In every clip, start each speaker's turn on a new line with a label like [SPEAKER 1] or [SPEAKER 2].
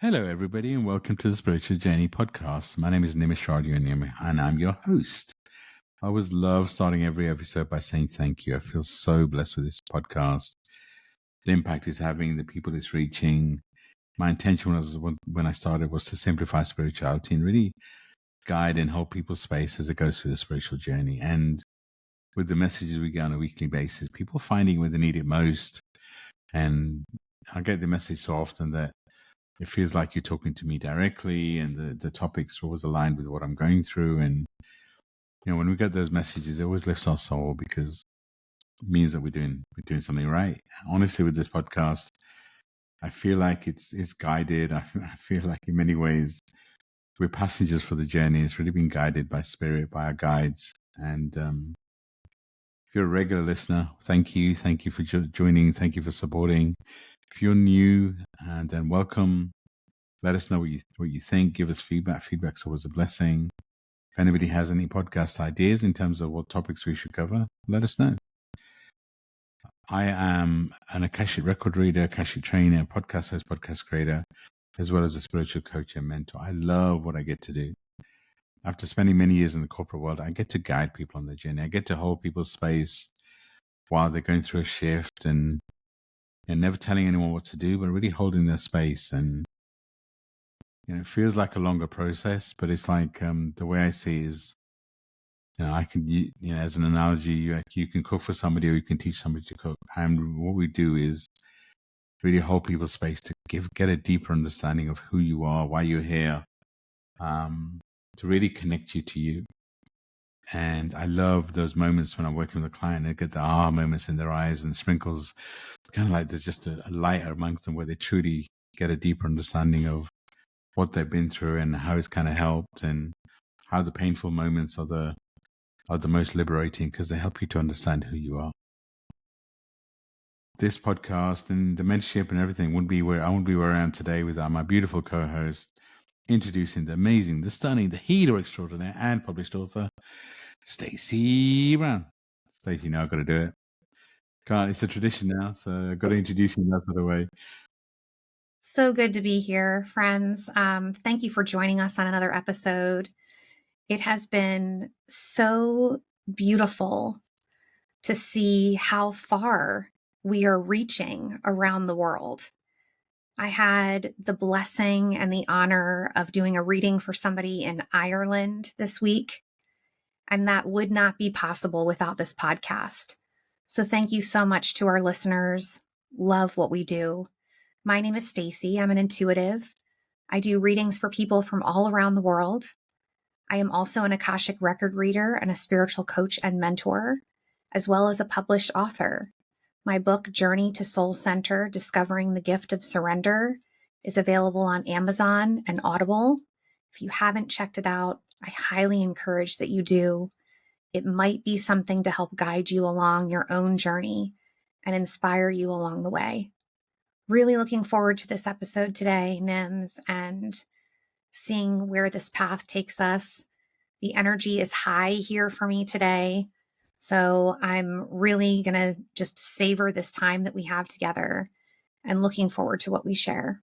[SPEAKER 1] Hello, everybody, and welcome to the Spiritual Journey podcast. My name is Nimesh Radia and I'm your host. I always love starting every episode by saying thank you. I feel so blessed with this podcast, the impact it's having, the people it's reaching. My intention when I started was to simplify spirituality and really guide and hold people's space as it goes through the spiritual journey. And with the messages we get on a weekly basis, people finding where they need it most. And I get the message so often that it feels like you're talking to me directly, and the topics are always aligned with what I'm going through. And when we get those messages, it always lifts our soul because it means that we're doing something right. Honestly, with this podcast, I feel like it's guided. I feel like in many ways we're passengers for the journey. It's really been guided by spirit, by our guides. And if you're a regular listener, thank you for joining. Thank you for supporting. If you're new, then welcome. Let us know what you think. Give us feedback. Feedback's always a blessing. If anybody has any podcast ideas in terms of what topics we should cover, let us know. I am an Akashic record reader, Akashic trainer, podcast host, podcast creator, as well as a spiritual coach and mentor. I love what I get to do. After spending many years in the corporate world, I get to guide people on their journey. I get to hold people's space while they're going through a shift and never telling anyone what to do, but really holding their space. And it feels like a longer process, but it's like the way I see it is, I can, as an analogy, you can cook for somebody or you can teach somebody to cook. And what we do is really hold people's space to get a deeper understanding of who you are, why you're here, to really connect you to you. And I love those moments when I'm working with a client. I get the aha moments in their eyes and sprinkles, kind of like there's just a light amongst them where they truly get a deeper understanding of what they've been through and how it's kind of helped, and how the painful moments are the most liberating because they help you to understand who you are. This podcast and the mentorship and everything wouldn't be where I am today without my beautiful co-host, introducing the amazing, the stunning, the healer extraordinaire and published author, Stacey Brown. Stacey, now I've got to do it. It's a tradition now, so I've got to introduce you that sort of way.
[SPEAKER 2] So good to be here, friends. Thank you for joining us on another episode. It has been so beautiful to see how far we are reaching around the world. I had the blessing and the honor of doing a reading for somebody in Ireland this week, and that would not be possible without this podcast. So thank you so much to our listeners. Love what we do. My name is Stacey. I'm an intuitive. I do readings for people from all around the world. I am also an Akashic record reader and a spiritual coach and mentor, as well as a published author. My book, Journey to Soul Center, Discovering the Gift of Surrender, is available on Amazon and Audible. If you haven't checked it out, I highly encourage that you do. It might be something to help guide you along your own journey and inspire you along the way. Really looking forward to this episode today, Nims, and seeing where this path takes us. The energy is high here for me today. So I'm really going to just savor this time that we have together and looking forward to what we share.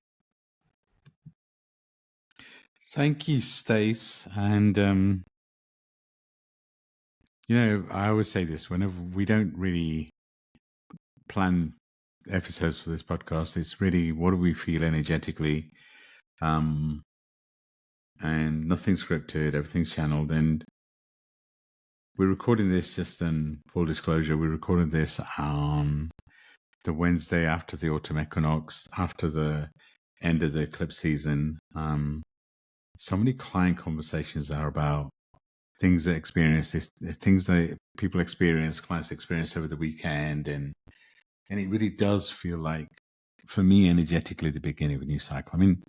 [SPEAKER 1] Thank you, Stace. And, I always say this whenever we don't really plan episodes for this podcast, it's really what do we feel energetically, and nothing's scripted, everything's channeled. And we're recording this, just in full disclosure, we're recording this on the Wednesday after the autumn equinox, after the end of the eclipse season. So many client conversations are about things that things that people experience, clients experience over the weekend, and it really does feel like, for me, energetically, the beginning of a new cycle. I mean,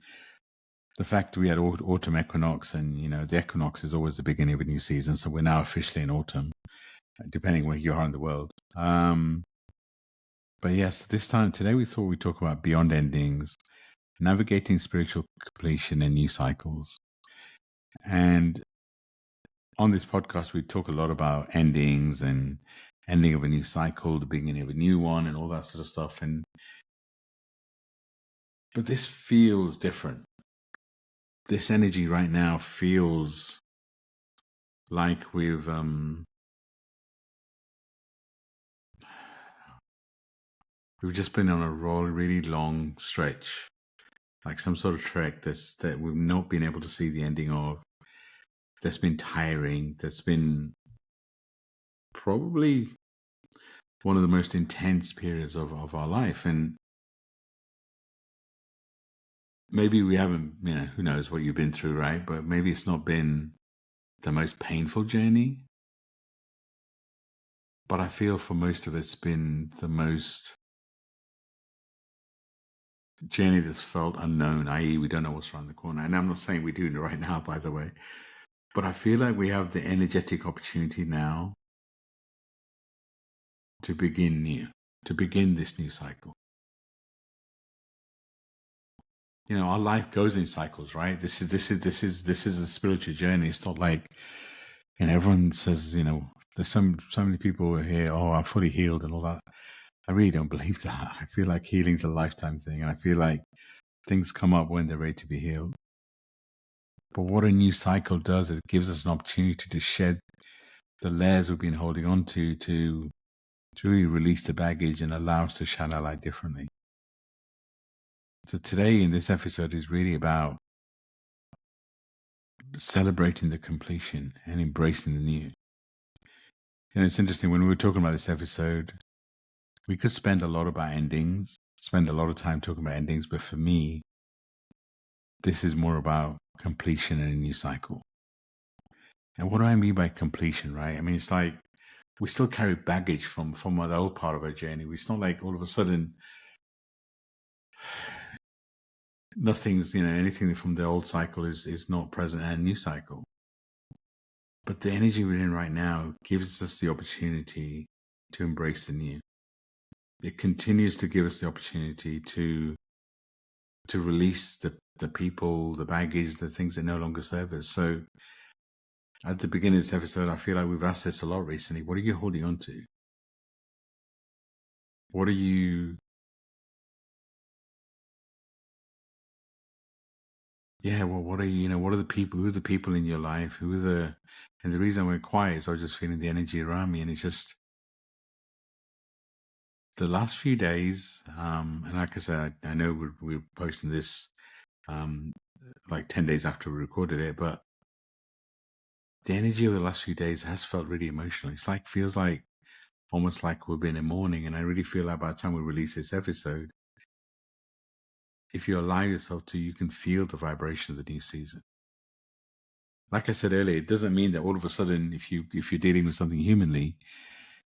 [SPEAKER 1] the fact that we had autumn equinox, and the equinox is always the beginning of a new season, so we're now officially in autumn, depending where you are in the world. But yes, today we thought we'd talk about beyond endings, navigating spiritual completion and new cycles. And on this podcast, we talk a lot about endings and ending of a new cycle, the beginning of a new one, and all that sort of stuff. But this feels different. this energy right now feels like we've just been on a really long stretch, like some sort of trek that we've not been able to see the ending of. That's been tiring. That's been probably one of the most intense periods of our life. And maybe we haven't, who knows what you've been through, right? But maybe it's not been the most painful journey. But I feel for most of it's been the most journey that's felt unknown, i.e. we don't know what's around the corner. And I'm not saying we do right now, by the way. But I feel like we have the energetic opportunity now to begin new, to begin this new cycle. Our life goes in cycles, right? This is a spiritual journey. It's not like, everyone says, there's so many people here, oh, I'm fully healed and all that. I really don't believe that. I feel like healing's a lifetime thing, and I feel like things come up when they're ready to be healed. But what a new cycle does is it gives us an opportunity to shed the layers we've been holding on to really release the baggage and allow us to shine our light differently. So today in this episode is really about celebrating the completion and embracing the new. It's interesting, when we were talking about this episode, we could spend a lot about endings, spend a lot of time talking about endings, but for me, this is more about completion and a new cycle. And what do I mean by completion, right? I mean, it's like we still carry baggage from the old part of our journey. It's not like all of a sudden nothing's, anything from the old cycle is not present in a new cycle. But the energy we're in right now gives us the opportunity to embrace the new. It continues to give us the opportunity to release the people, the baggage, the things that no longer serve us. So at the beginning of this episode, I feel like we've asked this a lot recently. What are you holding on to? What are you... Yeah, well, what are you, what are the people, who are the people in your life? And the reason I went quiet is I was just feeling the energy around me. And it's just the last few days, and like I said, I know we're posting this like 10 days after we recorded it, but the energy of the last few days has felt really emotional. Feels like almost like we've been in mourning. And I really feel like by the time we release this episode, if you allow yourself to, you can feel the vibration of the new season. Like I said earlier, it doesn't mean that all of a sudden, if you're dealing with something humanly,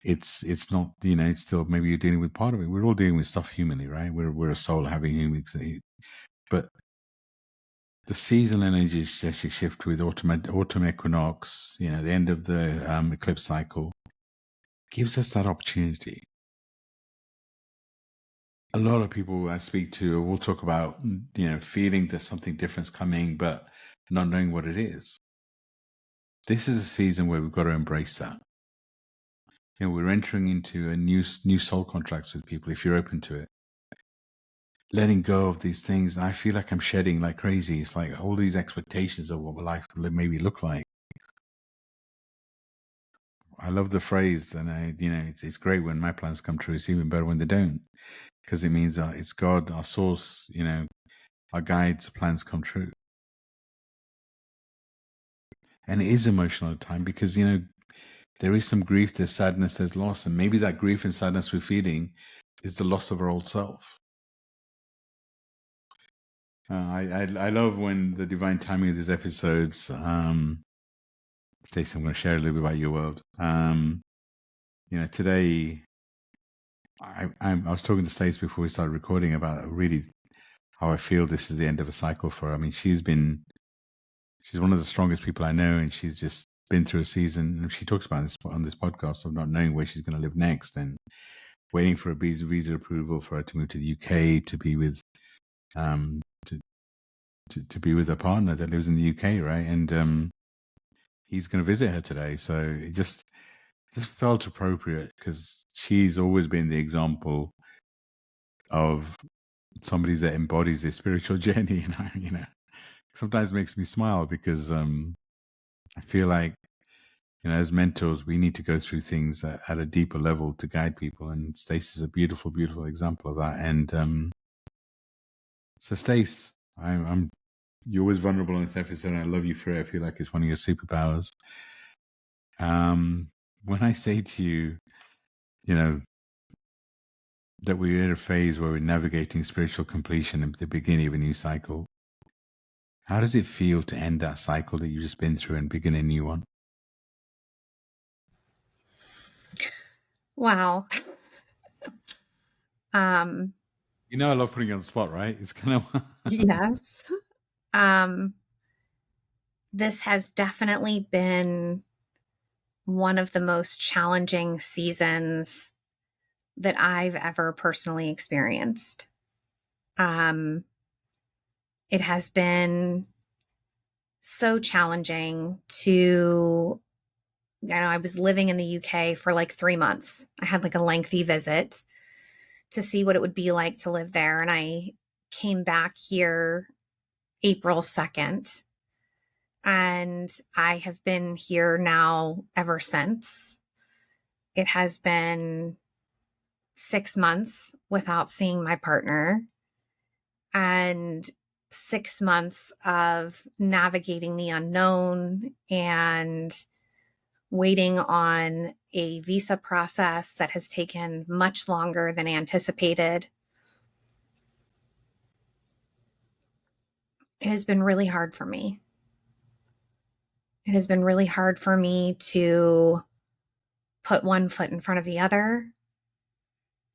[SPEAKER 1] it's not, it's still, maybe you're dealing with part of it. We're all dealing with stuff humanly, right? We're a soul having human, but the seasonal energies actually shift with autumn equinox, the end of the eclipse cycle, gives us that opportunity. A lot of people I speak to will talk about, feeling that something different's coming, but not knowing what it is. This is a season where we've got to embrace that. We're entering into a new soul contracts with people, if you're open to it. Letting go of these things. I feel like I'm shedding like crazy. It's like all these expectations of what life will maybe look like. I love the phrase, and it's great when my plans come true. It's even better when they don't, because it means it's God, our source, our guide's plans come true. And it is emotional at time because, there is some grief, there's sadness, there's loss. And maybe that grief and sadness we're feeling is the loss of our old self. I love when the divine timing of these episodes, Stacey, I'm going to share a little bit about your world. Today, I was talking to Stacey before we started recording about really how I feel this is the end of a cycle for her. I mean, she's one of the strongest people I know, and she's just been through a season. And she talks about this on this podcast of not knowing where she's going to live next and waiting for a visa approval for her to move to the UK to be with to be with a partner that lives in the UK, right? And he's going to visit her today, so it just felt appropriate because she's always been the example of somebody that embodies their spiritual journey, sometimes makes me smile because I feel like, as mentors, we need to go through things at a deeper level to guide people. And Stacey's a beautiful, beautiful example of that. And so, Stace, I'm you're always vulnerable on this episode, and I love you for it. I feel like it's one of your superpowers. When I say to you, that we're in a phase where we're navigating spiritual completion at the beginning of a new cycle, how does it feel to end that cycle that you've just been through and begin a new one?
[SPEAKER 2] Wow.
[SPEAKER 1] I love putting you on the spot, right? It's kind of
[SPEAKER 2] Yes. This has definitely been one of the most challenging seasons that I've ever personally experienced. It has been so challenging to, I was living in the UK for like 3 months. I had like a lengthy visit to see what it would be like to live there. And I came back here April 2nd. And I have been here now ever since. It has been 6 months without seeing my partner and 6 months of navigating the unknown and waiting on a visa process that has taken much longer than anticipated. It has been really hard for me. It has been really hard for me to put one foot in front of the other.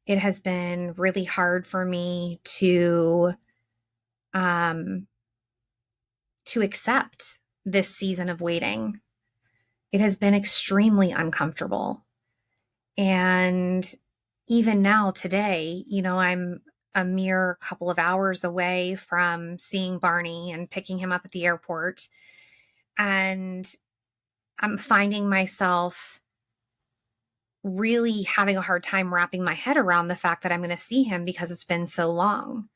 [SPEAKER 2] It has been really hard for me to accept this season of waiting. It has been extremely uncomfortable. And even now today, I'm a mere couple of hours away from seeing Barney and picking him up at the airport. And I'm finding myself really having a hard time wrapping my head around the fact that I'm going to see him because it's been so long.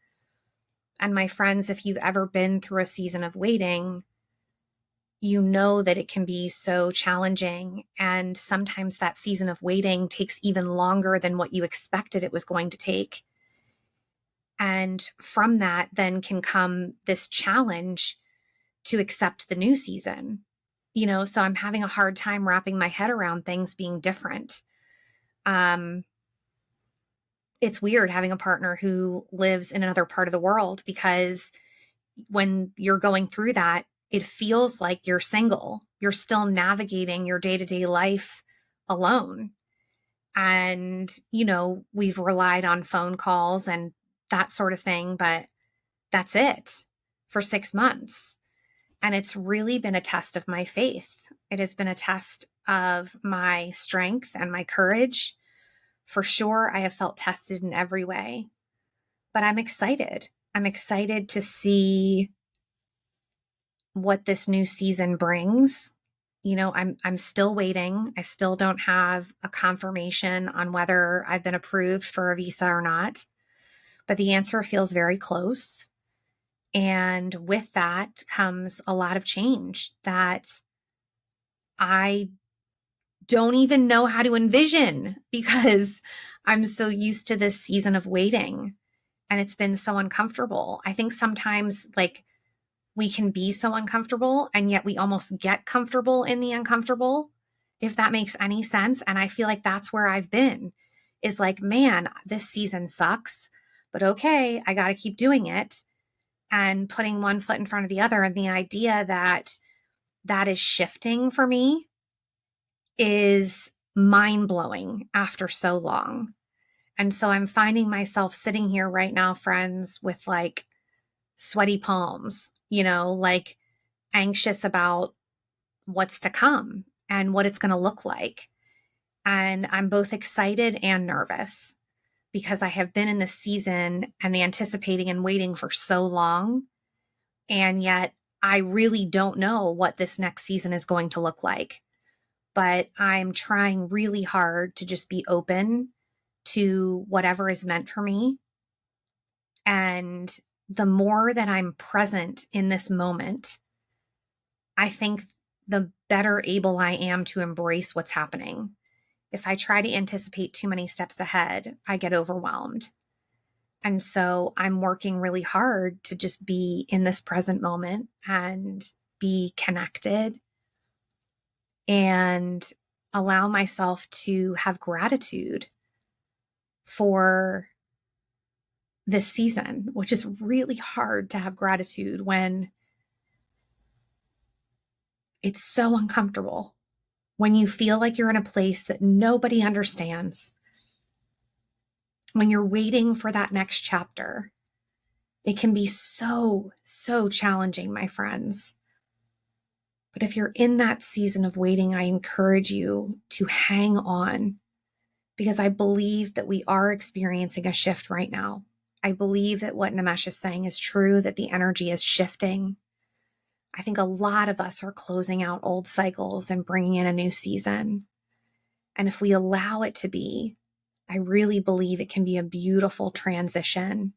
[SPEAKER 2] And my friends, if you've ever been through a season of waiting, you know that it can be so challenging. And sometimes that season of waiting takes even longer than what you expected it was going to take. And from that then can come this challenge to accept the new season. So I'm having a hard time wrapping my head around things being different. It's weird having a partner who lives in another part of the world, because when you're going through that, it feels like you're single. You're still navigating your day-to-day life alone. And, we've relied on phone calls and that sort of thing, but that's it for 6 months. And it's really been a test of my faith. It has been a test of my strength and my courage. For sure, I have felt tested in every way, but I'm excited. I'm excited to see what this new season brings. I'm still waiting. I still don't have a confirmation on whether I've been approved for a visa or not, but the answer feels very close. And with that comes a lot of change that I don't even know how to envision, because I'm so used to this season of waiting and it's been so uncomfortable. I think sometimes we can be so uncomfortable and yet we almost get comfortable in the uncomfortable, if that makes any sense. And I feel like that's where I've been, is like, man, this season sucks, but okay, I got to keep doing it and putting one foot in front of the other. And the idea that that is shifting for me is mind blowing after so long. And so I'm finding myself sitting here right now, friends, with sweaty palms, anxious about what's to come and what it's going to look like. And I'm both excited and nervous, because I have been in this season and anticipating and waiting for so long. And yet I really don't know what this next season is going to look like. But I'm trying really hard to just be open to whatever is meant for me. And the more that I'm present in this moment, I think the better able I am to embrace what's happening. If I try to anticipate too many steps ahead, I get overwhelmed. And so I'm working really hard to just be in this present moment and be connected and allow myself to have gratitude for this season, which is really hard to have gratitude when it's so uncomfortable, when you feel like you're in a place that nobody understands, when you're waiting for that next chapter. It can be so, so challenging, my friends. But if you're in that season of waiting, I encourage you to hang on, because I believe that we are experiencing a shift right now. I believe that what Nimesh is saying is true, that the energy is shifting. I think a lot of us are closing out old cycles and bringing in a new season. And if we allow it to be, I really believe it can be a beautiful transition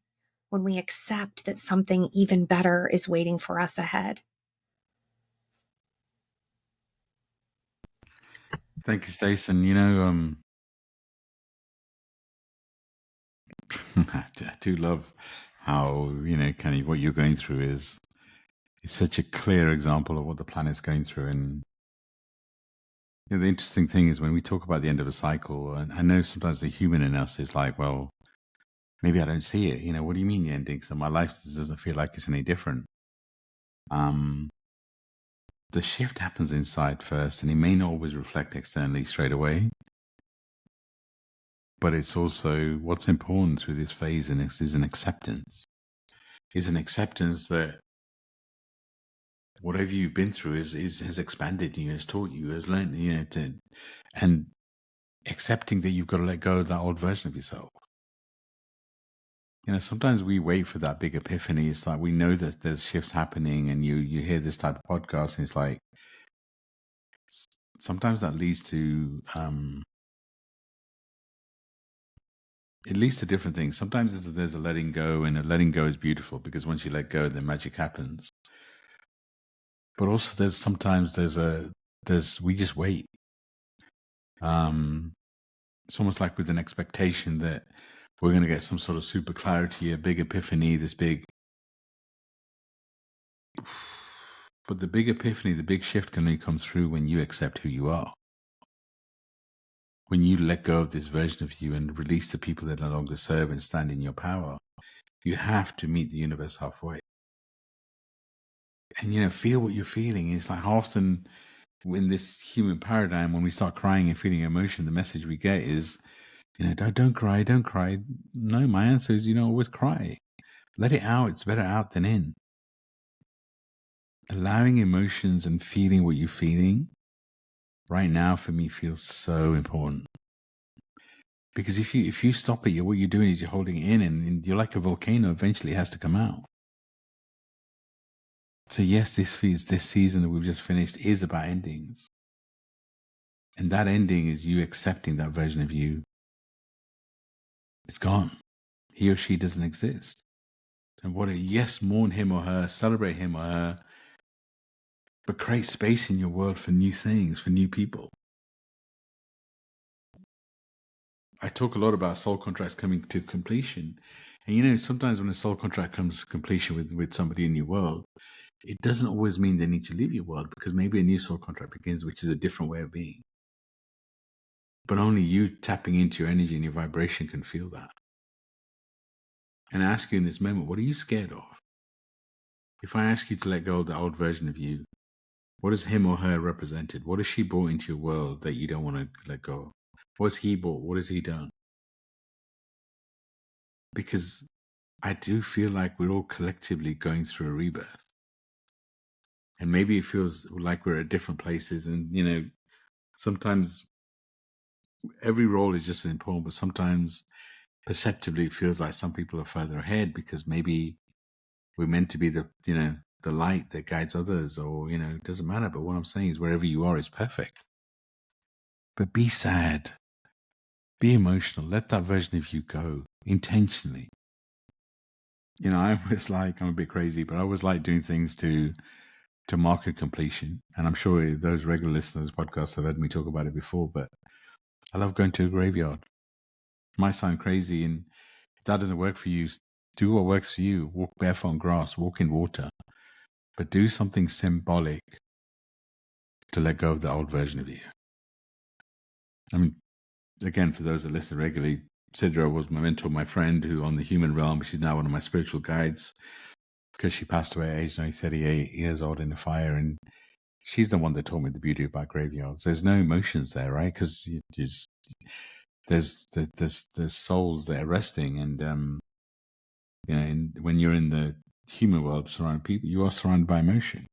[SPEAKER 2] when we accept that something even better is waiting for us ahead.
[SPEAKER 1] Thank you, Stacey. I do love how, kind of what you're going through is such a clear example of what the planet's going through. And the interesting thing is when we talk about the end of a cycle, and I know sometimes the human in us is like, well, maybe I don't see it. What do you mean the ending? So my life doesn't feel like it's any different. The shift happens inside first, and it may not always reflect externally straight away. But it's also what's important through this phase, and is an acceptance. Is an acceptance that whatever you've been through has expanded you, has taught you, has learned, and accepting that you've got to let go of that old version of yourself. Sometimes we wait for that big epiphany. It's like we know that there's shifts happening, and you hear this type of podcast, and it's like sometimes that leads to it leads to different things. Sometimes there's a letting go, and a letting go is beautiful because once you let go, then magic happens. But also, we just wait. It's almost like with an expectation that we're going to get some sort of super clarity, a big epiphany, this big. But the big epiphany, the big shift can only come through when you accept who you are. When you let go of this version of you and release the people that no longer serve and stand in your power, you have to meet the universe halfway. And, feel what you're feeling. It's like often in this human paradigm, when we start crying and feeling emotion, the message we get is, don't cry, don't cry. No, my answer is, always cry. Let it out. It's better out than in. Allowing emotions and feeling what you're feeling right now for me feels so important. Because if you stop it, what you're doing is you're holding it in, and you're like a volcano. Eventually, it has to come out. So yes, this season that we've just finished is about endings, and that ending is you accepting that version of you. It's gone. He or she doesn't exist. And mourn him or her, celebrate him or her, but create space in your world for new things, for new people. I talk a lot about soul contracts coming to completion. And sometimes when a soul contract comes to completion with somebody in your world, it doesn't always mean they need to leave your world, because maybe a new soul contract begins, which is a different way of being. But only you tapping into your energy and your vibration can feel that. And I ask you in this moment, what are you scared of? If I ask you to let go of the old version of you, what is him or her represented? What has she brought into your world that you don't want to let go of? What's he brought? What has he done? Because I do feel like we're all collectively going through a rebirth. And maybe it feels like we're at different places. And, sometimes every role is just as important, but sometimes perceptibly it feels like some people are further ahead because maybe we're meant to be the light that guides others, or, it doesn't matter. But what I'm saying is wherever you are is perfect. But be sad, be emotional, let that version of you go intentionally. I was like, I'm a bit crazy, but I always like doing things to mark a completion. And I'm sure those regular listeners to the podcast have heard me talk about it before, but I love going to a graveyard. It might sound crazy, and if that doesn't work for you, do what works for you. Walk barefoot on grass, walk in water, but do something symbolic to let go of the old version of you. I mean, again, for those that listen regularly, Sidra was my mentor, my friend, who on the human realm, she's now one of my spiritual guides because she passed away at age 38 years old in a fire. And she's the one that taught me the beauty about graveyards. There's no emotions there, right? Because there's souls that are resting. And, when you're in the human world surrounded people, you are surrounded by emotion.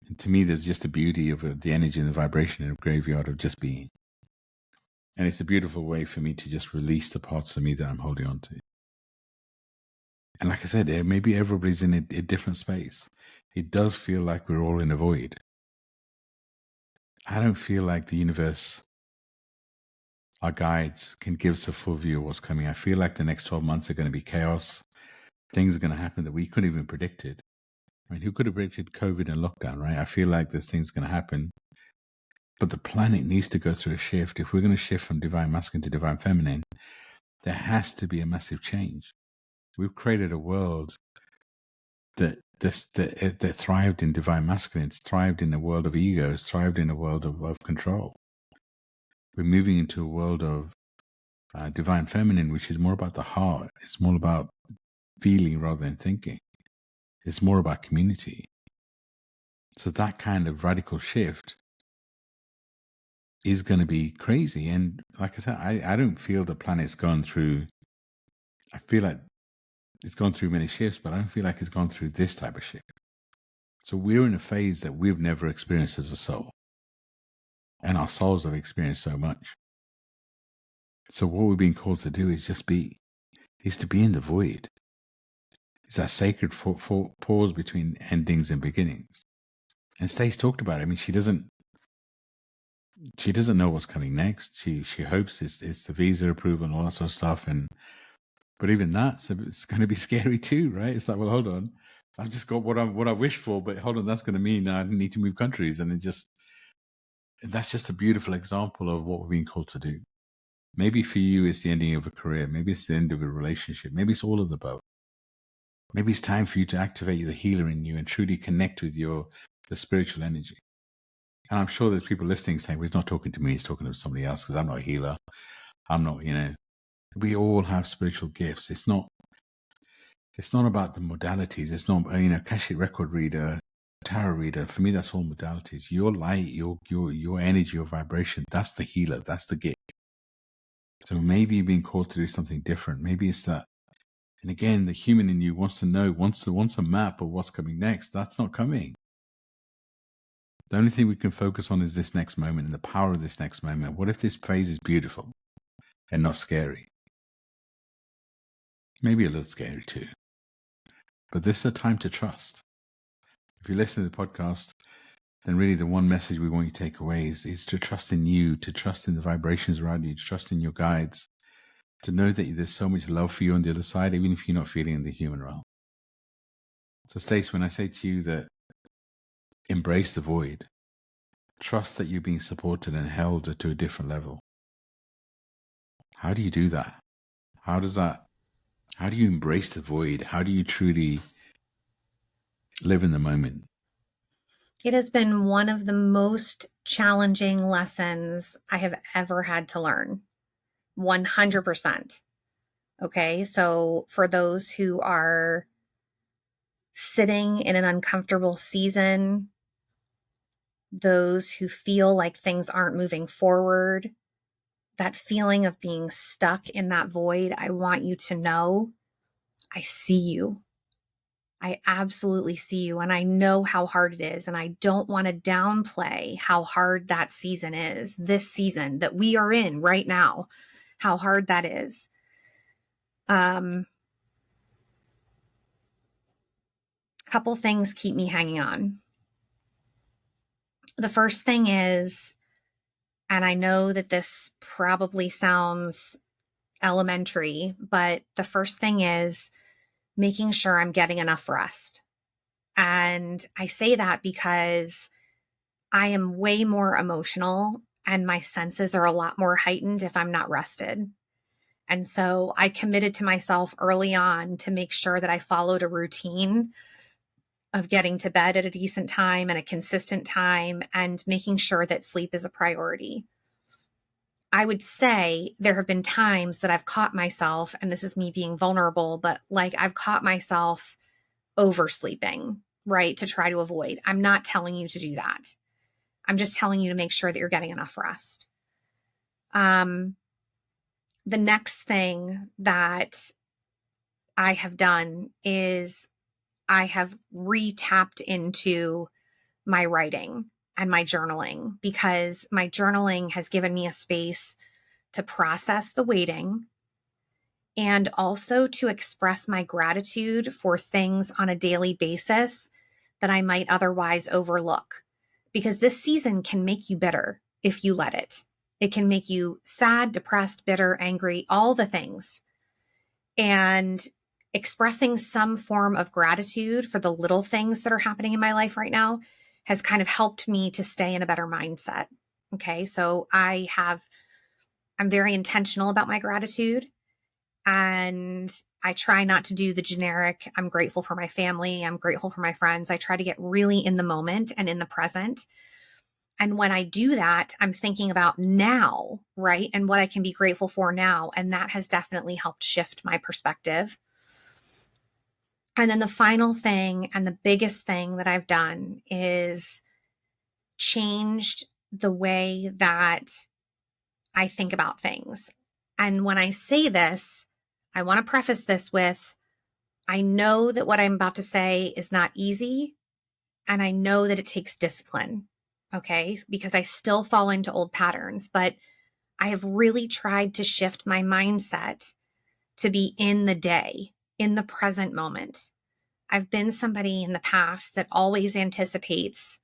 [SPEAKER 1] And to me, there's just a beauty of the energy and the vibration in a graveyard of just being. And it's a beautiful way for me to just release the parts of me that I'm holding on to. And like I said, maybe everybody's in a different space. It does feel like we're all in a void. I don't feel like the universe, our guides, can give us a full view of what's coming. I feel like the next 12 months are going to be chaos. Things are going to happen that we couldn't even predict it. I mean, who could have predicted COVID and lockdown, right? I feel like there's things going to happen. But the planet needs to go through a shift. If we're going to shift from divine masculine to divine feminine, there has to be a massive change. We've created a world that thrived in divine masculine, thrived in a world of egos, thrived in a world of control. We're moving into a world of divine feminine, which is more about the heart. It's more about feeling rather than thinking. It's more about community. So that kind of radical shift is going to be crazy. And like I said, I don't feel the planet's gone through, I feel like it's gone through many shifts, but I don't feel like it's gone through this type of shift. So we're in a phase that we've never experienced as a soul. And our souls have experienced so much. So what we're being called to do is just be, is to be in the void. It's that sacred pause between endings and beginnings. And Stacey talked about it. I mean, she doesn't know what's coming next. She hopes it's the visa approval and all that sort of stuff. But even that, it's going to be scary too, right? It's like, well, hold on, I've just got what I wish for, but hold on, that's going to mean I need to move countries, and that's just a beautiful example of what we're being called to do. Maybe for you, it's the ending of a career. Maybe it's the end of a relationship. Maybe it's all of the above. Maybe it's time for you to activate the healer in you and truly connect with the spiritual energy. And I'm sure there's people listening saying, well, he's not talking to me, he's talking to somebody else, because I'm not a healer. I'm not, we all have spiritual gifts. It's not about the modalities. It's not, Akashic record reader, tarot reader. For me, that's all modalities. Your light, your energy, your vibration, that's the healer. That's the gift. So maybe you're being called to do something different. Maybe it's that. And again, the human in you wants to know, wants a map of what's coming next. That's not coming. The only thing we can focus on is this next moment and the power of this next moment. What if this phase is beautiful and not scary? Maybe a little scary too. But this is a time to trust. If you listen to the podcast, then really the one message we want you to take away is to trust in you, to trust in the vibrations around you, to trust in your guides, to know that there's so much love for you on the other side, even if you're not feeling in the human realm. So Stacey, when I say to you that embrace the void, trust that you're being supported and held to a different level. How do you do that? How do you embrace the void? How do you truly live in the moment?
[SPEAKER 2] It has been one of the most challenging lessons I have ever had to learn. 100%. Okay. So for those who are sitting in an uncomfortable season, those who feel like things aren't moving forward, that feeling of being stuck in that void, I want you to know I see you. I absolutely see you. And I know how hard it is. And I don't want to downplay how hard that season is, this season that we are in right now, how hard that is. Couple things keep me hanging on. The first thing is, and I know that this probably sounds elementary, but the first thing is making sure I'm getting enough rest. And I say that because I am way more emotional and my senses are a lot more heightened if I'm not rested. And so I committed to myself early on to make sure that I followed a routine of getting to bed at a decent time and a consistent time and making sure that sleep is a priority. I would say there have been times that I've caught myself, and this is me being vulnerable, but like I've caught myself oversleeping, right? To try to avoid. I'm not telling you to do that. I'm just telling you to make sure that you're getting enough rest. The next thing that I have done is I have re-tapped into my writing and my journaling, because my journaling has given me a space to process the waiting and also to express my gratitude for things on a daily basis that I might otherwise overlook. Because this season can make you bitter if you let it. It can make you sad, depressed, bitter, angry, all the things. And expressing some form of gratitude for the little things that are happening in my life right now has kind of helped me to stay in a better mindset. Okay. So I'm very intentional about my gratitude, and I try not to do the generic, I'm grateful for my family, I'm grateful for my friends. I try to get really in the moment and in the present. And when I do that, I'm thinking about now, right? And what I can be grateful for now. And that has definitely helped shift my perspective. And then the final thing and the biggest thing that I've done is changed the way that I think about things. And when I say this, I want to preface this with, I know that what I'm about to say is not easy, and I know that it takes discipline, okay? Because I still fall into old patterns, but I have really tried to shift my mindset to be in the day, in the present moment. I've been somebody in the past that always anticipates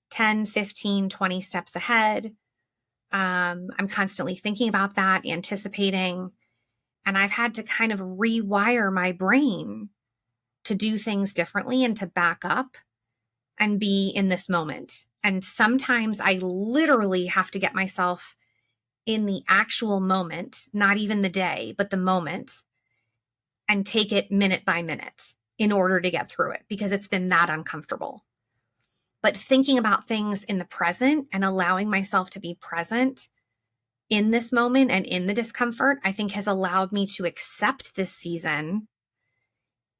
[SPEAKER 2] 10, 15, 20 steps ahead. I'm constantly thinking about that, anticipating, and I've had to kind of rewire my brain to do things differently and to back up and be in this moment. And sometimes I literally have to get myself in the actual moment, not even the day, but the moment, and take it minute by minute in order to get through it, because it's been that uncomfortable. But thinking about things in the present and allowing myself to be present in this moment and in the discomfort, I think has allowed me to accept this season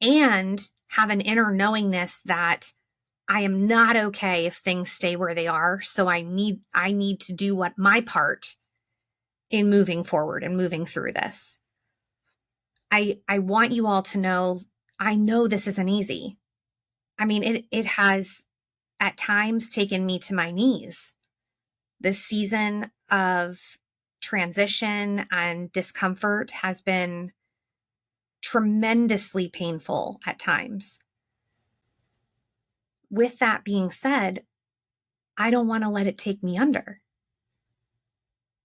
[SPEAKER 2] and have an inner knowingness that I am not okay if things stay where they are. So I need to do what my part in moving forward and moving through this. I want you all to know, I know this isn't easy. I mean, it has at times taken me to my knees. This season of transition and discomfort has been tremendously painful at times. With that being said, I don't want to let it take me under.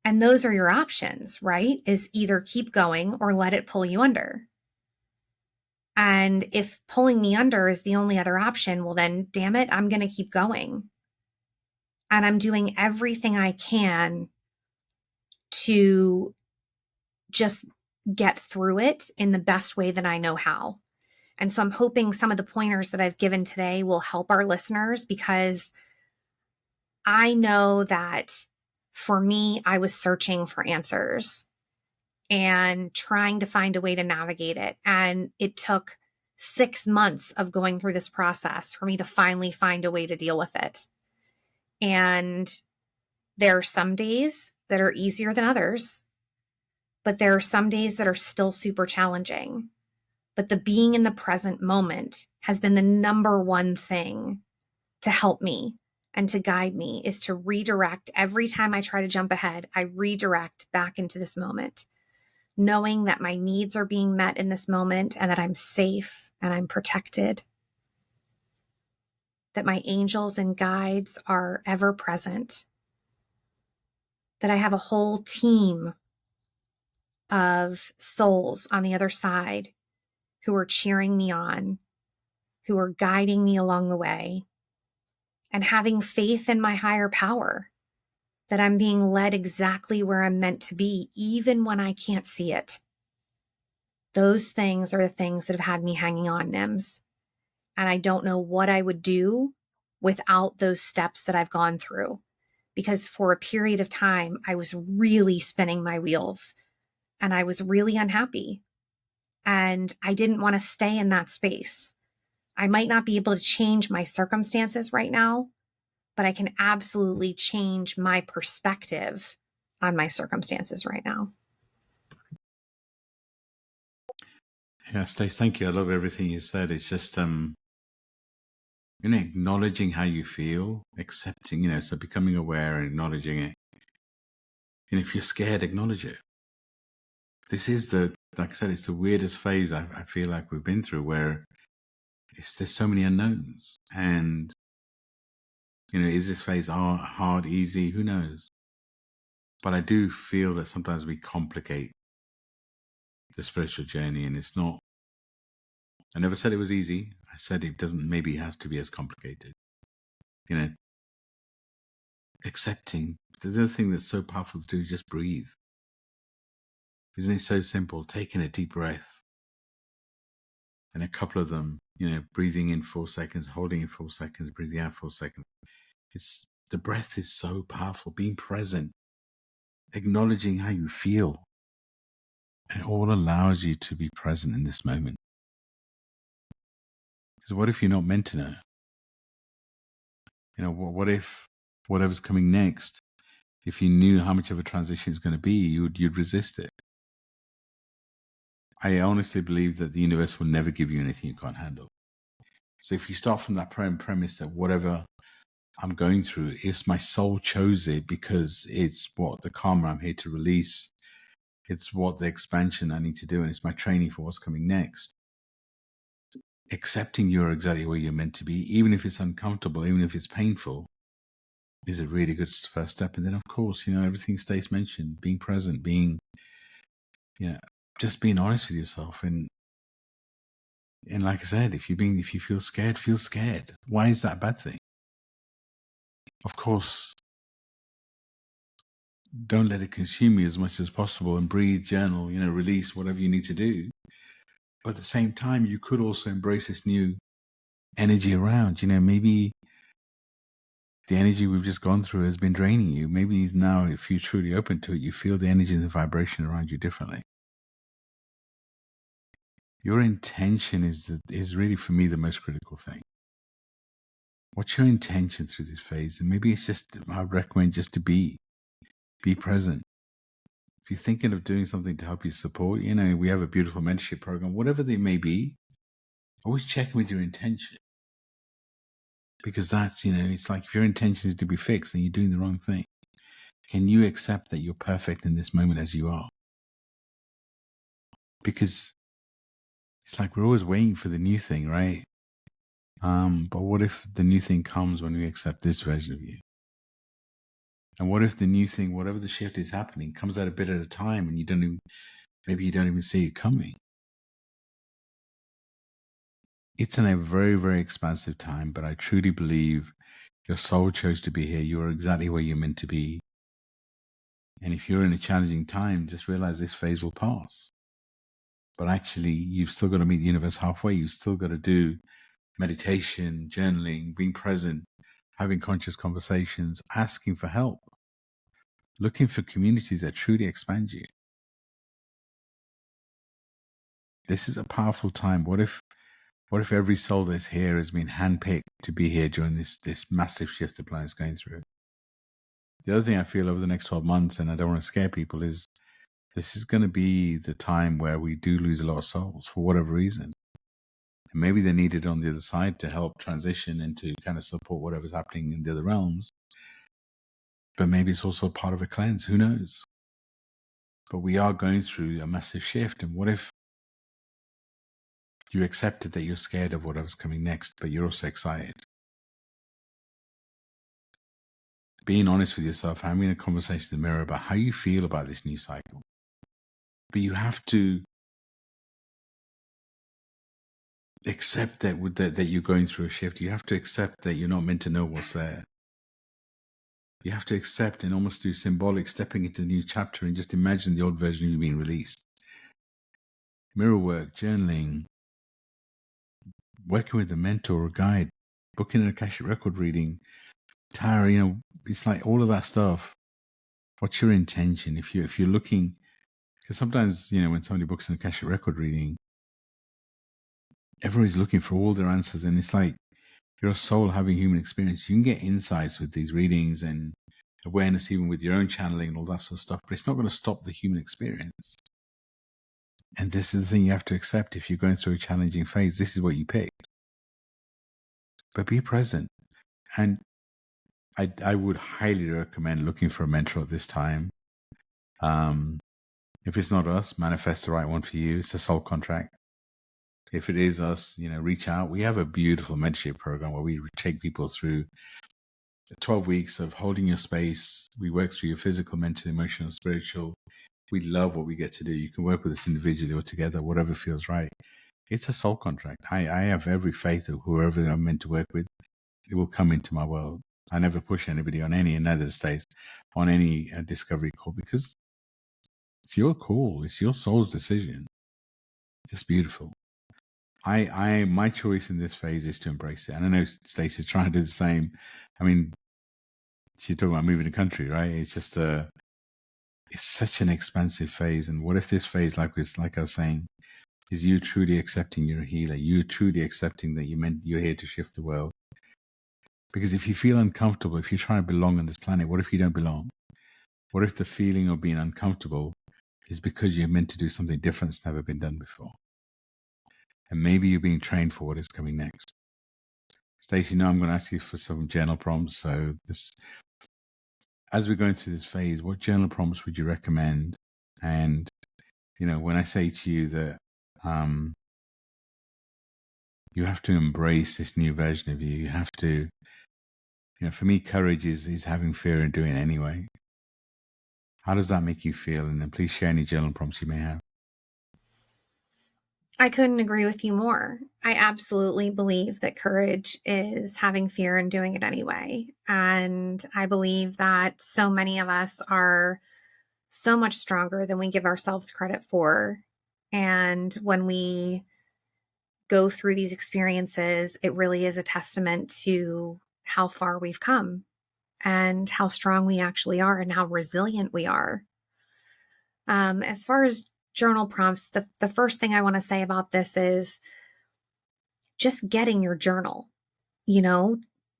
[SPEAKER 2] And those are your options, right? Is either keep going or let it pull you under. And if pulling me under is the only other option, well, then damn it, I'm going to keep going. And I'm doing everything I can to just get through it in the best way that I know how. And so I'm hoping some of the pointers that I've given today will help our listeners, because I know that for me, I was searching for answers and trying to find a way to navigate it. And it took 6 months of going through this process for me to finally find a way to deal with it. And there are some days that are easier than others, but there are some days that are still super challenging. But the being in the present moment has been the number one thing to help me and to guide me, is to redirect. Every time I try to jump ahead, I redirect back into this moment, knowing that my needs are being met in this moment and that I'm safe and I'm protected, that my angels and guides are ever present, that I have a whole team of souls on the other side who are cheering me on, who are guiding me along the way, and having faith in my higher power that I'm being led exactly where I'm meant to be, even when I can't see it. Those things are the things that have had me hanging on, Nims. And I don't know what I would do without those steps that I've gone through. Because for a period of time, I was really spinning my wheels and I was really unhappy. And I didn't want to stay in that space. I might not be able to change my circumstances right now, but I can absolutely change my perspective on my circumstances right now.
[SPEAKER 1] Yeah, Stace, thank you. I love everything you said. It's just, acknowledging how you feel, accepting, so becoming aware and acknowledging it. And if you're scared, acknowledge it. This is like I said, it's the weirdest phase I feel like we've been through, where there's so many unknowns. And, is this phase hard, easy? Who knows? But I do feel that sometimes we complicate the spiritual journey, and it's not. I never said it was easy. I said it doesn't maybe have to be as complicated. Accepting. The other thing that's so powerful to do is just breathe. Isn't it so simple? Taking a deep breath. And a couple of them, breathing in 4 seconds, holding in 4 seconds, breathing out 4 seconds. The breath is so powerful. Being present, acknowledging how you feel. It all allows you to be present in this moment. Because what if you're not meant to know? What if whatever's coming next, if you knew how much of a transition it's going to be, you'd resist it. I honestly believe that the universe will never give you anything you can't handle. So if you start from that premise that whatever I'm going through, if my soul chose it because it's what the karma I'm here to release, it's what the expansion I need to do, and it's my training for what's coming next. Accepting you're exactly where you're meant to be, even if it's uncomfortable, even if it's painful, is a really good first step. And then, of course, everything Stace mentioned, being present, just being honest with yourself. And like I said, if you feel scared, feel scared. Why is that a bad thing? Of course, don't let it consume you as much as possible, and breathe, journal, release whatever you need to do. But at the same time, you could also embrace this new energy around. Maybe the energy we've just gone through has been draining you. Maybe now, if you're truly open to it, you feel the energy and the vibration around you differently. Your intention is really, for me, the most critical thing. What's your intention through this phase? And maybe it's just, I recommend just to be present. If you're thinking of doing something to help you support, we have a beautiful mentorship program, whatever they may be, always check with your intention. Because that's, it's like if your intention is to be fixed, then you're doing the wrong thing. Can you accept that you're perfect in this moment as you are? Because it's like we're always waiting for the new thing, right? But what if the new thing comes when we accept this version of you? And what if the new thing, whatever the shift is happening, comes out a bit at a time, and maybe you don't even see it coming? It's in a very, very expansive time, but I truly believe your soul chose to be here. You are exactly where you're meant to be. And if you're in a challenging time, just realize this phase will pass. But actually, you've still got to meet the universe halfway. You've still got to do meditation, journaling, being present, having conscious conversations, asking for help, looking for communities that truly expand you. This is a powerful time. What if every soul that's here has been handpicked to be here during this massive shift the planet's going through? The other thing I feel over the next 12 months, and I don't want to scare people, is this is going to be the time where we do lose a lot of souls for whatever reason. And maybe they're needed on the other side to help transition and to kind of support whatever's happening in the other realms. But maybe it's also part of a cleanse. Who knows? But we are going through a massive shift. And what if you accepted that you're scared of whatever's coming next, but you're also excited? Being honest with yourself, having a conversation in the mirror about how you feel about this new cycle. But you have to accept that you're going through a shift. You have to accept that you're not meant to know what's there. You have to accept and almost do symbolic stepping into a new chapter and just imagine the old version of you being released. Mirror work, journaling, working with a mentor or guide, booking an Akashic record reading, tarot, it's like all of that stuff. What's your intention? If you're looking, because sometimes, when somebody books an Akashic record reading, everybody's looking for all their answers, and it's like you're a soul having human experience. You can get insights with these readings and awareness, even with your own channeling and all that sort of stuff, but it's not going to stop the human experience. And this is the thing you have to accept. If you're going through a challenging phase, this is what you picked. But be present. And I would highly recommend looking for a mentor at this time. If it's not us, manifest the right one for you. It's a soul contract. If it is us, reach out. We have a beautiful mentorship program where we take people through 12 weeks of holding your space. We work through your physical, mental, emotional, spiritual. We love what we get to do. You can work with us individually or together, whatever feels right. It's a soul contract. I have every faith that whoever I'm meant to work with, it will come into my world. I never push anybody on any, in other states, on any discovery call, because it's your call. It's your soul's decision. Just beautiful. My choice in this phase is to embrace it. And I know Stacey's trying to do the same. I mean, she's talking about moving the country, right? It's just it's such an expansive phase. And what if this phase, like I was saying, is you truly accepting you're a healer, you truly accepting that you're here to shift the world? Because if you feel uncomfortable, if you're trying to belong on this planet, what if you don't belong? What if the feeling of being uncomfortable is because you're meant to do something different that's never been done before? And maybe you're being trained for what is coming next. Stacey, now I'm going to ask you for some journal prompts. So as we're going through this phase, what journal prompts would you recommend? And, when I say to you that you have to embrace this new version of you, you have to, for me, courage is having fear and doing it anyway. How does that make you feel? And then please share any journal prompts you may have.
[SPEAKER 2] I couldn't agree with you more. I absolutely believe that courage is having fear and doing it anyway. And I believe that so many of us are so much stronger than we give ourselves credit for. And when we go through these experiences, it really is a testament to how far we've come and how strong we actually are and how resilient we are. As far as journal prompts, the first thing I want to say about this is just getting your journal.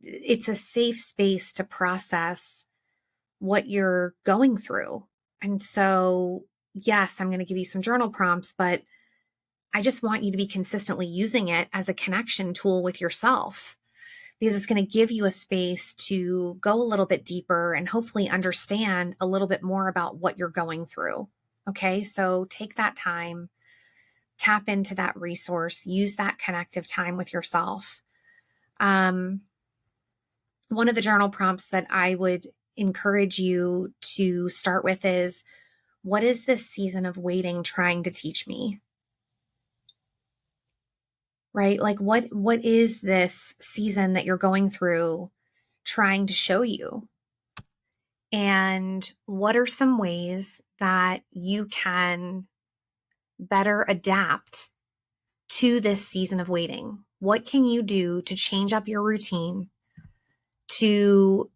[SPEAKER 2] It's a safe space to process what you're going through. And so, yes, I'm going to give you some journal prompts, but I just want you to be consistently using it as a connection tool with yourself, because it's going to give you a space to go a little bit deeper and hopefully understand a little bit more about what you're going through. Okay, so take that time, tap into that resource, use that connective time with yourself. One of the journal prompts that I would encourage you to start with is, what is this season of waiting trying to teach me? Right? Like what is this season that you're going through trying to show you? And what are some ways that you can better adapt to this season of waiting? What can you do to change up your routine to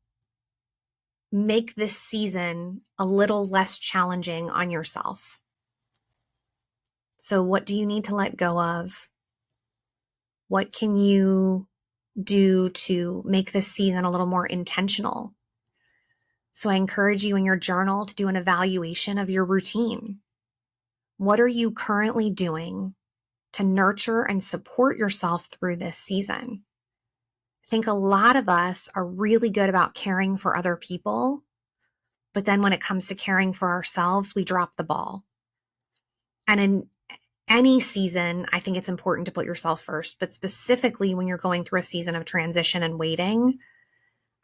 [SPEAKER 2] make this season a little less challenging on yourself? So what do you need to let go of? What can you do to make this season a little more intentional? So I encourage you in your journal to do an evaluation of your routine. What are you currently doing to nurture and support yourself through this season? I think a lot of us are really good about caring for other people, but then when it comes to caring for ourselves, we drop the ball. And in any season, I think it's important to put yourself first, but specifically when you're going through a season of transition and waiting,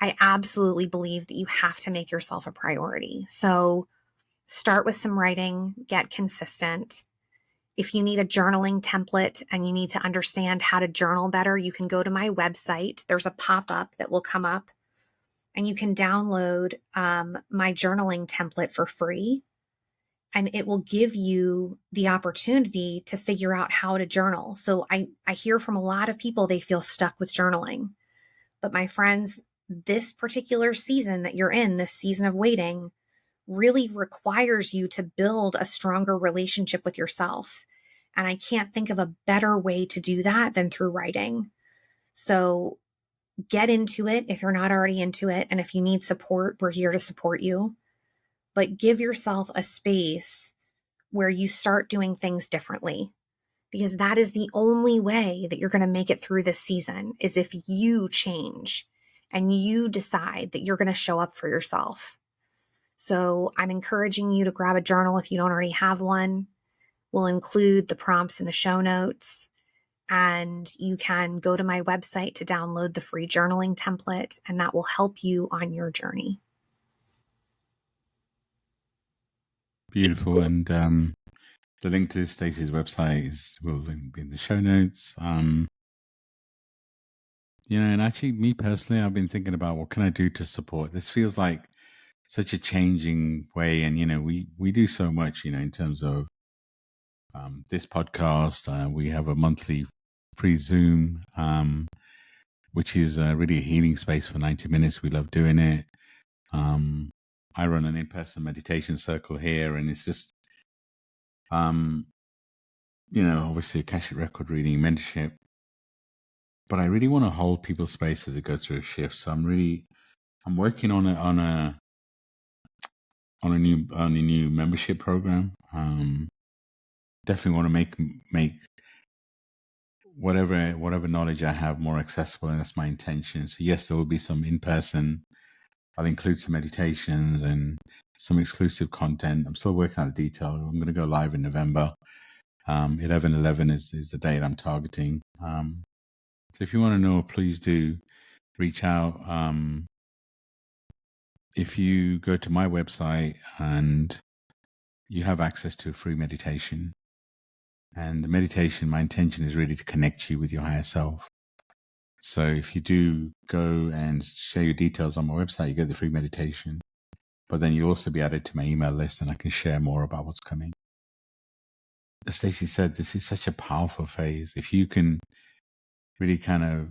[SPEAKER 2] I absolutely believe that you have to make yourself a priority. So start with some writing, get consistent. If you need a journaling template and you need to understand how to journal better, you can go to my website. There's a pop-up that will come up and you can download my journaling template for free. And it will give you the opportunity to figure out how to journal. So I hear from a lot of people, they feel stuck with journaling. But my friends, this particular season that you're in, this season of waiting, really requires you to build a stronger relationship with yourself. And I can't think of a better way to do that than through writing. So get into it if you're not already into it. And if you need support, we're here to support you. But give yourself a space where you start doing things differently, because that is the only way that you're going to make it through this season, is if you change and you decide that you're going to show up for yourself. So I'm encouraging you to grab a journal if you don't already have one. We'll include the prompts in the show notes, and you can go to my website to download the free journaling template, and that will help you on your journey.
[SPEAKER 1] Beautiful. And the link to Stacey's website will be in the show notes. And actually, me personally, I've been thinking about what can I do to support. This feels like such a changing way, and we do so much, in terms of this podcast. We have a monthly free Zoom, which is really a healing space for 90 minutes. We love doing it. I run an in-person meditation circle here, and it's just, obviously Akashic record reading, mentorship. But I really want to hold people's space as it goes through a shift. So I'm working on a new membership program. Definitely want to make whatever knowledge I have more accessible, and that's my intention. So yes, there will be some in person. I'll include some meditations and some exclusive content. I'm still working out the detail. I'm going to go live in November. 11/11 is the date I'm targeting. So if you want to know, please do reach out. If you go to my website, and you have access to a free meditation, and the meditation, my intention is really to connect you with your higher self. So if you do go and share your details on my website, you get the free meditation. But then you'll also be added to my email list, and I can share more about what's coming. As Stacey said, this is such a powerful phase. If you can really kind of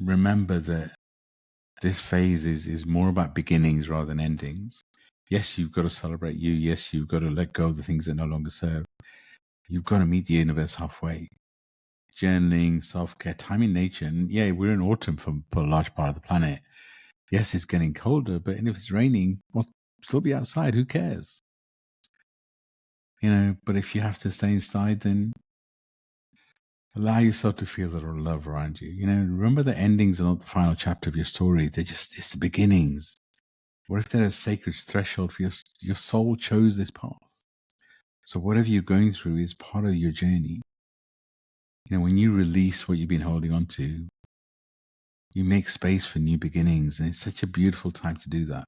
[SPEAKER 1] remember that this phase is more about beginnings rather than endings. Yes, you've got to celebrate you. Yes, you've got to let go of the things that no longer serve. You've got to meet the universe halfway. Journaling, self-care, time in nature. And yeah, we're in autumn for a large part of the planet. Yes, it's getting colder, but if it's raining, well, still be outside. Who cares? But if you have to stay inside, then allow yourself to feel a little love around you. Remember the endings are not the final chapter of your story. It's the beginnings. What if they're a sacred threshold for your soul chose this path? So whatever you're going through is part of your journey. When you release what you've been holding on to, you make space for new beginnings. And it's such a beautiful time to do that.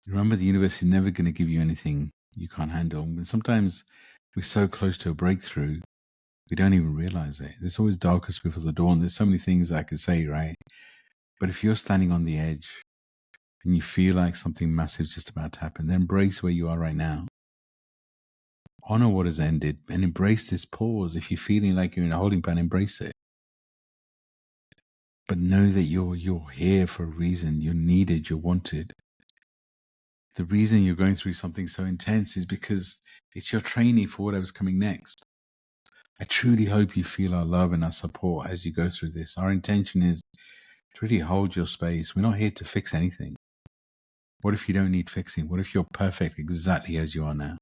[SPEAKER 1] Remember, the universe is never going to give you anything you can't handle. And sometimes we're so close to a breakthrough, we don't even realize it. There's always darkest before the dawn. There's so many things I could say, right? But if you're standing on the edge and you feel like something massive is just about to happen, then embrace where you are right now. Honor what has ended and embrace this pause. If you're feeling like you're in a holding pattern, embrace it. But know that you're here for a reason. You're needed. You're wanted. The reason you're going through something so intense is because it's your training for whatever's coming next. I truly hope you feel our love and our support as you go through this. Our intention is to really hold your space. We're not here to fix anything. What if you don't need fixing? What if you're perfect exactly as you are now?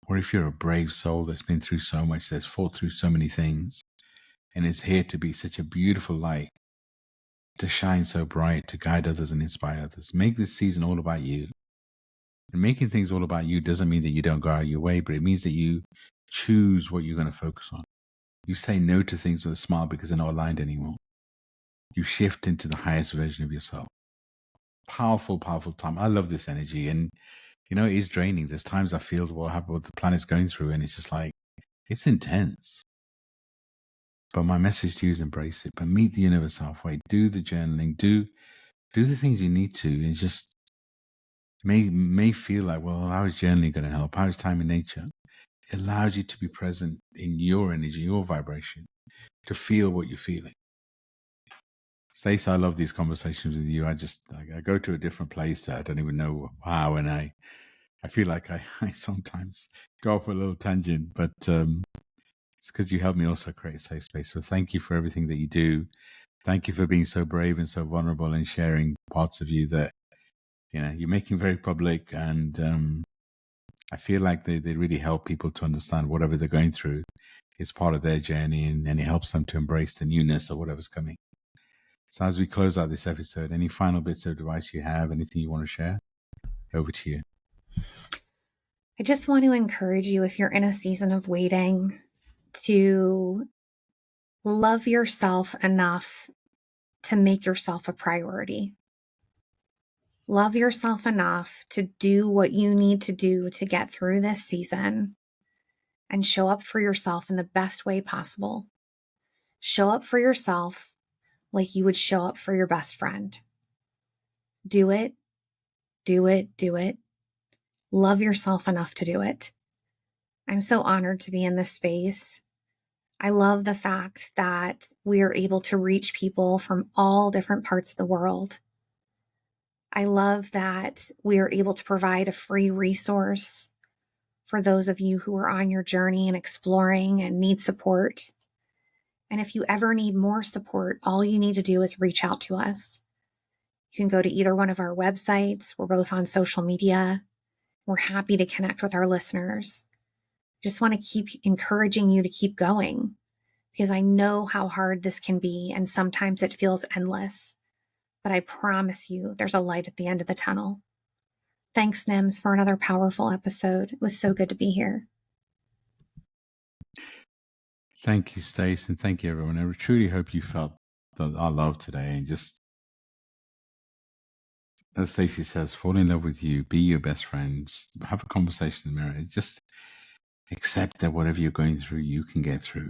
[SPEAKER 1] What if you're a brave soul that's been through so much, that's fought through so many things, and is here to be such a beautiful light, to shine so bright, to guide others and inspire others? Make this season all about you. And making things all about you doesn't mean that you don't go out your way, but it means that you choose what you're going to focus on. You say no to things with a smile because they're not aligned anymore. You shift into the highest version of yourself. Powerful, powerful time. I love this energy. And It is draining. There's times I feel what the planet's going through, and it's just like, it's intense. But my message to you is embrace it, but meet the universe halfway. Do the journaling, do the things you need to. It just may feel like, well, how is journaling going to help? How is time in nature? It allows you to be present in your energy, your vibration, to feel what you're feeling. Stacey, I love these conversations with you. I go to a different place that I don't even know how, and I feel like I sometimes go off a little tangent, but it's because you help me also create a safe space. So thank you for everything that you do. Thank you for being so brave and so vulnerable and sharing parts of you that, you're making very public. And I feel like they really help people to understand whatever they're going through is part of their journey, and it helps them to embrace the newness of whatever's coming. So as we close out this episode, any final bits of advice you have, anything you want to share? Over to you.
[SPEAKER 2] I just want to encourage you, if you're in a season of waiting, to love yourself enough to make yourself a priority. Love yourself enough to do what you need to do to get through this season and show up for yourself in the best way possible. Show up for yourself like you would show up for your best friend. Do it, do it, do it. Love yourself enough to do it. I'm so honored to be in this space. I love the fact that we are able to reach people from all different parts of the world. I love that we are able to provide a free resource for those of you who are on your journey and exploring and need support. And if you ever need more support, all you need to do is reach out to us. You can go to either one of our websites. We're both on social media. We're happy to connect with our listeners. Just want to keep encouraging you to keep going, because I know how hard this can be, and sometimes it feels endless. But I promise you, there's a light at the end of the tunnel. Thanks, Nims, for another powerful episode. It was so good to be here.
[SPEAKER 1] Thank you, Stace, and thank you, everyone. I truly hope you felt our love today, and just, as Stacey says, fall in love with you, be your best friend, just have a conversation in the mirror. Just accept that whatever you're going through, you can get through.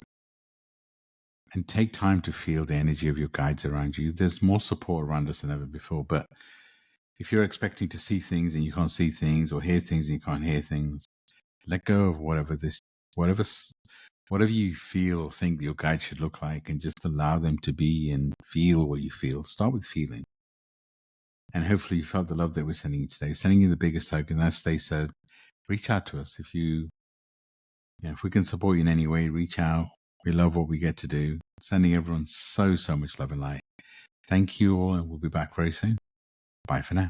[SPEAKER 1] And take time to feel the energy of your guides around you. There's more support around us than ever before, but if you're expecting to see things and you can't see things, or hear things and you can't hear things, let go of whatever you feel or think your guide should look like, and just allow them to be and feel what you feel. Start with feeling. And hopefully you felt the love that we're sending you today, sending you the biggest hug. And as Stacey said, reach out to us. If we can support you in any way, reach out. We love what we get to do. Sending everyone so much love and light. Thank you all, and we'll be back very soon. Bye for now.